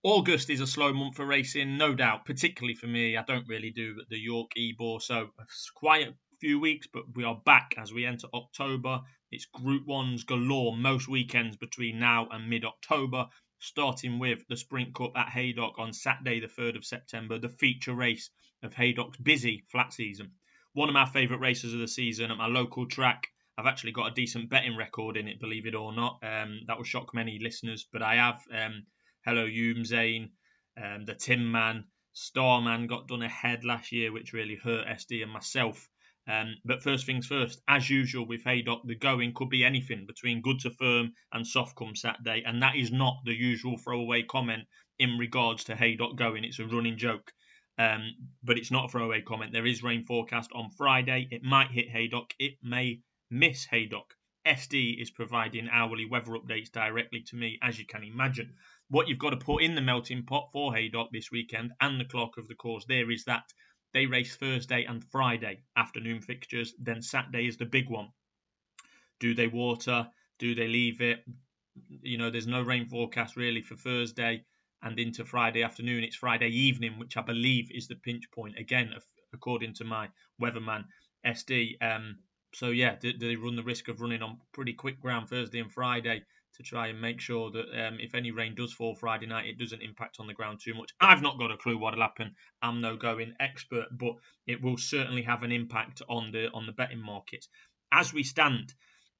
August is a slow month for racing, no doubt, particularly for me. I don't really do the York Ebor, so it's quite a few weeks, but we are back as we enter October. It's Group 1s galore most weekends between now and mid-October, starting with the Sprint Cup at Haydock on Saturday, the 3rd of September, the feature race of Haydock's busy flat season. One of my favourite races of the season at my local track. I've actually got a decent betting record in it, believe it or not. That will shock many listeners, but I have. Hello, Zane, the Tin Man, Starman got done ahead last year, which really hurt SD and myself. But first things first, as usual with Haydock, the going could be anything between good to firm and soft come Saturday, and that is not the usual throwaway comment in regards to Haydock going. It's a running joke. But it's not a throwaway comment. There is rain forecast on Friday. It might hit Haydock. It may miss Haydock. SD is providing hourly weather updates directly to me, as you can imagine. What you've got to put in the melting pot for Haydock this weekend and the clock of the course there is that they race Thursday and Friday afternoon fixtures. Then Saturday is the big one. Do they water? Do they leave it? There's no rain forecast really for Thursday and into Friday afternoon. It's Friday evening, which I believe is the pinch point, again, according to my weatherman, SD. So, yeah, do they run the risk of running on pretty quick ground Thursday and Friday to try and make sure that if any rain does fall Friday night, it doesn't impact on the ground too much? I've not got a clue what'll happen. I'm no going expert, but it will certainly have an impact on the betting markets. As we stand,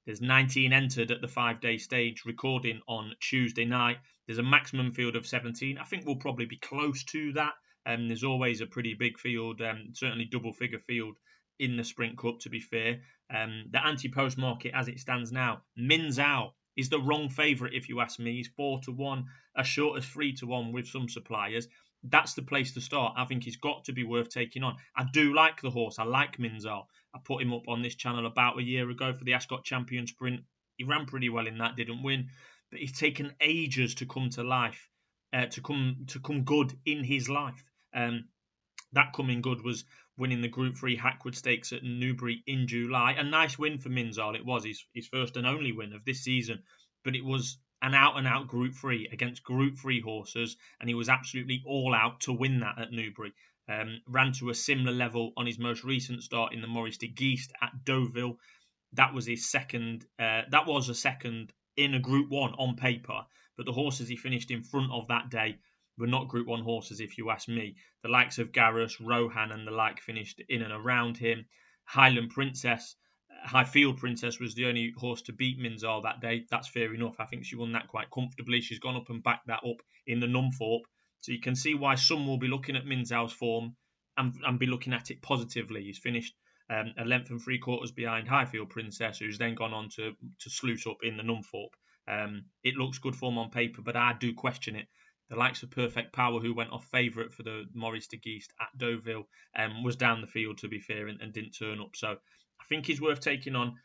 there's 19 entered at the 5-day stage, recording on Tuesday night. There's a maximum field of 17. I think we'll probably be close to that. There's always a pretty big field, certainly double-figure field in the Sprint Cup, to be fair. The Antiposter market, as it stands now, Min Zhao is the wrong favourite, if you ask me. He's 4-1, as short as 3-1 with some suppliers. That's the place to start. I think he's got to be worth taking on. I do like the horse. I like Min Zhao. I put him up on this channel about a year ago for the Ascot Champion Sprint. He ran pretty well in that, didn't win, but he's taken ages to come to life, to come good in his life. That coming good was winning the Group 3 Hackwood Stakes at Newbury in July. A nice win for Min Zhao. It was his first and only win of this season, but it was an out-and-out Group 3 against Group 3 horses, and he was absolutely all out to win that at Newbury. Ran to a similar level on his most recent start in the Maurice de Geest at Deauville. That was his second. That was a second in a Group 1 on paper, but the horses he finished in front of that day were not Group 1 horses, if you ask me. The likes of Garrus, Rohan and the like finished in and around him. Highfield Princess was the only horse to beat Min Zhao that day. That's fair enough. I think she won that quite comfortably. She's gone up and backed that up in the Numthorpe. So you can see why some will be looking at Min Zhao's form and be looking at it positively. He's finished a length and 3/4 behind Highfield Princess, who's then gone on to sluice up in the Numthorpe. It looks good form on paper, but I do question it. The likes of Perfect Power, who went off favourite for the Maurice de Geest at Deauville, was down the field, to be fair, and didn't turn up. So I think he's worth taking on.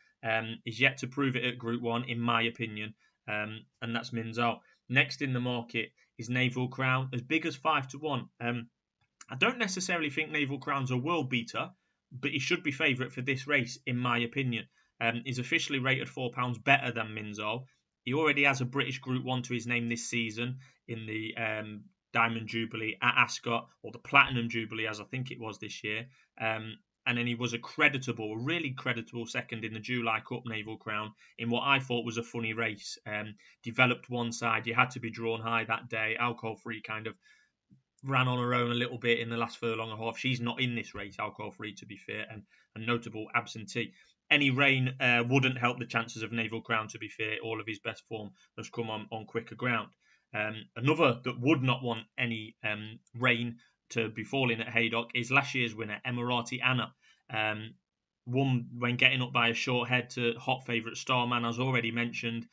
He's yet to prove it at Group 1, in my opinion, and that's Min Zhao. Next in the market is Naval Crown, as big as 5-1. I don't necessarily think Naval Crown's a world beater, but he should be favourite for this race, in my opinion. He's officially rated £4 better than Min Zhao. He already has a British Group 1 to his name this season in the Diamond Jubilee at Ascot, or the Platinum Jubilee, as I think it was this year. And then he was a really creditable second in the July Cup Naval Crown in what I thought was a funny race. Developed one side. You had to be drawn high that day. Alcohol-free kind of ran on her own a little bit in the last furlong and a half. She's not in this race, alcohol-free, to be fair, and a notable absentee. Any rain wouldn't help the chances of Naval Crown, to be fair. All of his best form has come on quicker ground. Another that would not want any rain to be falling at Haydock is last year's winner, Emirati Anna. Won when getting up by a short head to hot favourite Starman, as already mentioned.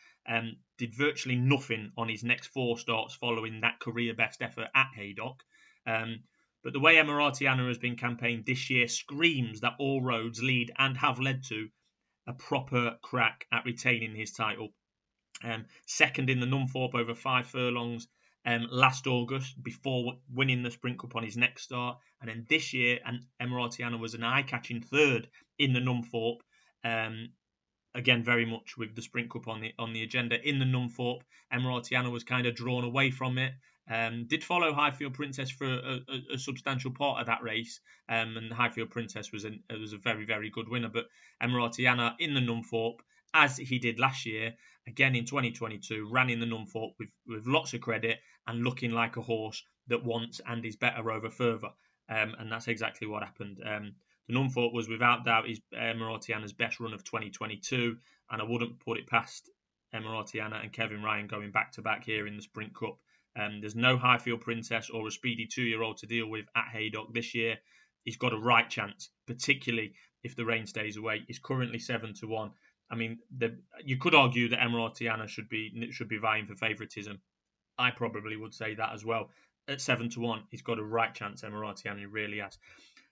Did virtually nothing on his next 4 starts following that career best effort at Haydock. But the way Emirati Anna has been campaigned this year screams that all roads lead and have led to a proper crack at retaining his title. Second in the Numthorpe over 5 furlongs last August before winning the Sprint Cup on his next start. And then this year, Emirati Anna was an eye-catching third in the Numthorpe. Again, very much with the Sprint Cup on the agenda in the Numthorpe. Emirati Anna was kind of drawn away from it. Did follow Highfield Princess for a substantial part of that race, and Highfield Princess was a very, very good winner. But Tiana in the Numthorpe, as he did last year, again in 2022, ran in the Numthorpe with lots of credit and looking like a horse that wants and is better over further. And that's exactly what happened. The Numthorpe was without doubt Tiana's best run of 2022, and I wouldn't put it past Tiana and Kevin Ryan going back to back here in the Sprint Cup. There's no Highfield Princess or a speedy 2-year-old to deal with at Haydock this year. He's got a right chance, particularly if the rain stays away. He's currently 7-1. I mean, you could argue that Tiana should be vying for favouritism. I probably would say that as well. At 7-1, he's got a right chance. Tiana, he really has.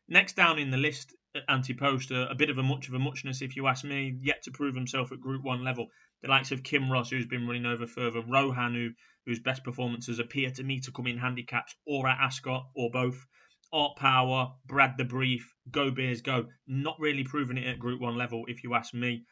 Next down in the list, Antiposter, a bit of a muchness, if you ask me, yet to prove himself at Group 1 level. The likes of Kim Ross, who's been running over further, Rohan, whose best performances appear to me to come in handicaps or at Ascot or both. Art Power, Brad the Brief, Go Bears Go. Not really proving it at Group 1 level, if you ask me.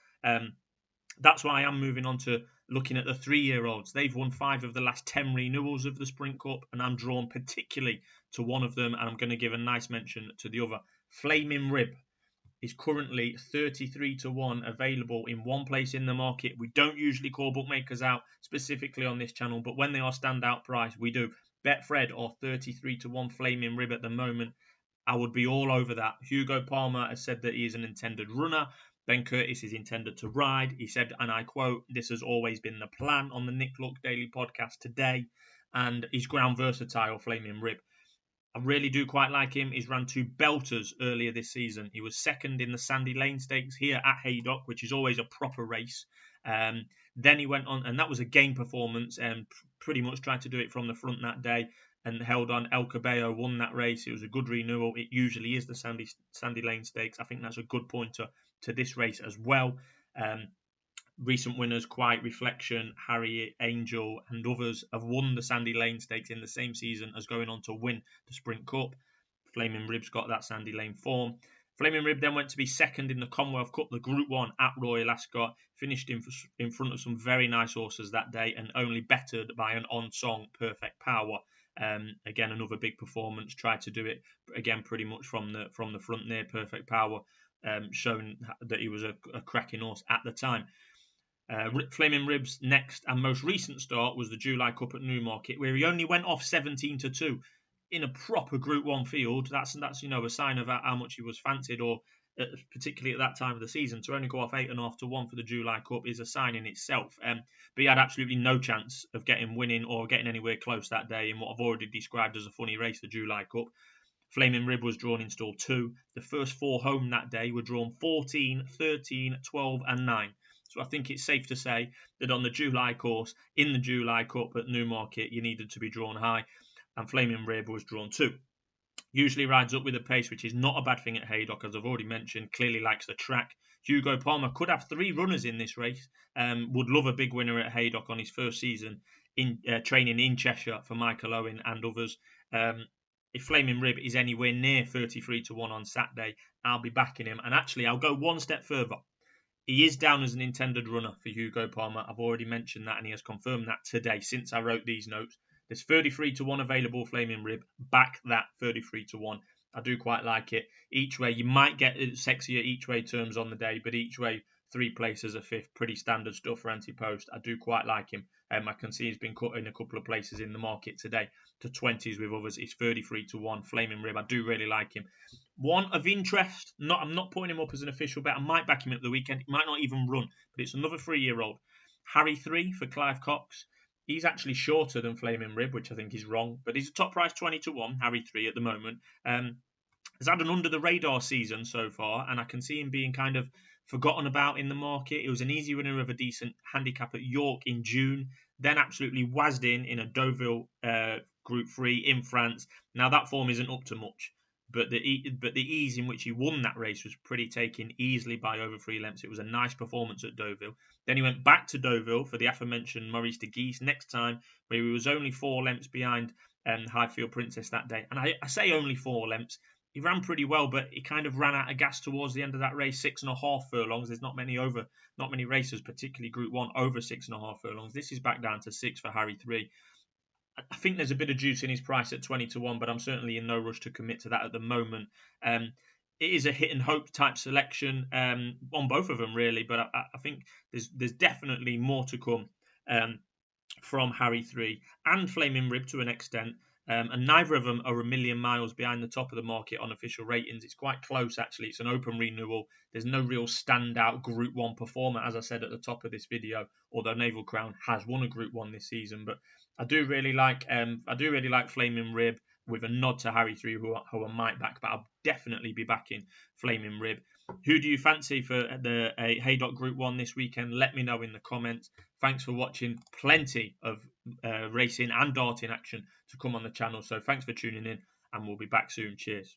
That's why I am moving on to looking at the 3-year-olds. They've won 5 of the last 10 renewals of the Sprint Cup, and I'm drawn particularly to one of them, and I'm going to give a nice mention to the other. Flaming Rib is currently 33-1 available in one place in the market. We don't usually call bookmakers out specifically on this channel, but when they are standout price, we do. Betfred are 33-1 Flaming Rib at the moment. I would be all over that. Hugo Palmer has said that he is an intended runner. Ben Curtis is intended to ride. He said, and I quote, "This has always been the plan" on the Nick Luck Daily podcast today. And he's ground versatile, Flaming Rib. I really do quite like him. He's ran 2 belters earlier this season. He was second in the Sandy Lane Stakes here at Haydock, which is always a proper race. Then he went on, and that was a game performance, and pretty much tried to do it from the front that day and held on. El Cabello won that race. It was a good renewal. It usually is the Sandy Lane Stakes. I think that's a good pointer to this race as well. Recent winners, Quiet Reflection, Harriet, Angel, and others have won the Sandy Lane Stakes in the same season as going on to win the Sprint Cup. Flaming Rib's got that Sandy Lane form. Flaming Rib then went to be second in the Commonwealth Cup, the Group 1 at Royal Ascot. Finished in front of some very nice horses that day and only bettered by an on-song Perfect Power. Again, another big performance. Tried to do it again pretty much from the front there. Perfect Power, showing that he was a cracking horse at the time. Flaming Rib's next and most recent start was the July Cup at Newmarket, where he only went off 17-2 in a proper Group 1 field. That's a sign of how much he was fancied, or particularly at that time of the season. To only go off 8.5-1 for the July Cup is a sign in itself. But he had absolutely no chance of winning or getting anywhere close that day in what I've already described as a funny race, the July Cup. Flaming Rib was drawn in stall 2. The first 4 home that day were drawn 14, 13, 12 and 9. So I think it's safe to say that on the July course, in the July Cup at Newmarket, you needed to be drawn high, and Flaming Rib was drawn 2. Usually rides up with a pace, which is not a bad thing at Haydock, as I've already mentioned. Clearly likes the track. Hugo Palmer could have 3 runners in this race. Would love a big winner at Haydock on his first season in training in Cheshire for Michael Owen and others. If Flaming Rib is anywhere near 33-1 on Saturday, I'll be backing him. And actually, I'll go one step further. He is down as an intended runner for Hugo Palmer. I've already mentioned that, and he has confirmed that today since I wrote these notes. There's 33-1 available, Flaming Rib. Back that 33-1. I do quite like it. Each way, you might get sexier each way terms on the day, but each way, 3 places a 5th. Pretty standard stuff for Antipost. I do quite like him. I can see he's been cut in a couple of places in the market today to 20s with others. It's 33-1. Flaming Rib. I do really like him. One of interest. I'm not putting him up as an official bet. I might back him at the weekend. He might not even run, but it's another 3-year-old. Harry 3 for Clive Cox. He's actually shorter than Flaming Rib, which I think is wrong, but he's a top price 20-1, Harry 3 at the moment. Has had an under-the-radar season so far, and I can see him being kind of forgotten about in the market. It was an easy winner of a decent handicap at York in June, then absolutely wazzed in a Deauville Group 3 in France. Now, that form isn't up to much, but the ease in which he won that race was pretty taken easily by over 3 lengths. It was a nice performance at Deauville. Then he went back to Deauville for the aforementioned Maurice de Guise next time, where he was only 4 lengths behind Highfield Princess that day. And I say only 4 lengths. He ran pretty well, but he kind of ran out of gas towards the end of that race. 6.5 furlongs. There's not many races, particularly Group 1, over 6.5 furlongs. This is back down to 6 for Harry 3. I think there's a bit of juice in his price at 20-1, but I'm certainly in no rush to commit to that at the moment. It is a hit and hope type selection on both of them, really, but I think there's definitely more to come from Harry 3 and Flaming Rib to an extent. And neither of them are a million miles behind the top of the market on official ratings. It's quite close, actually. It's an open renewal. There's no real standout Group 1 performer, as I said at the top of this video, although Naval Crown has won a Group 1 this season. But I do really like Flaming Rib, with a nod to Harry 3, who I might back, but I'll definitely be backing Flaming Rib. Who do you fancy for the Haydock Group 1 this weekend? Let me know in the comments. Thanks for watching. Plenty of racing and darting action to come on the channel. So thanks for tuning in, and we'll be back soon. Cheers.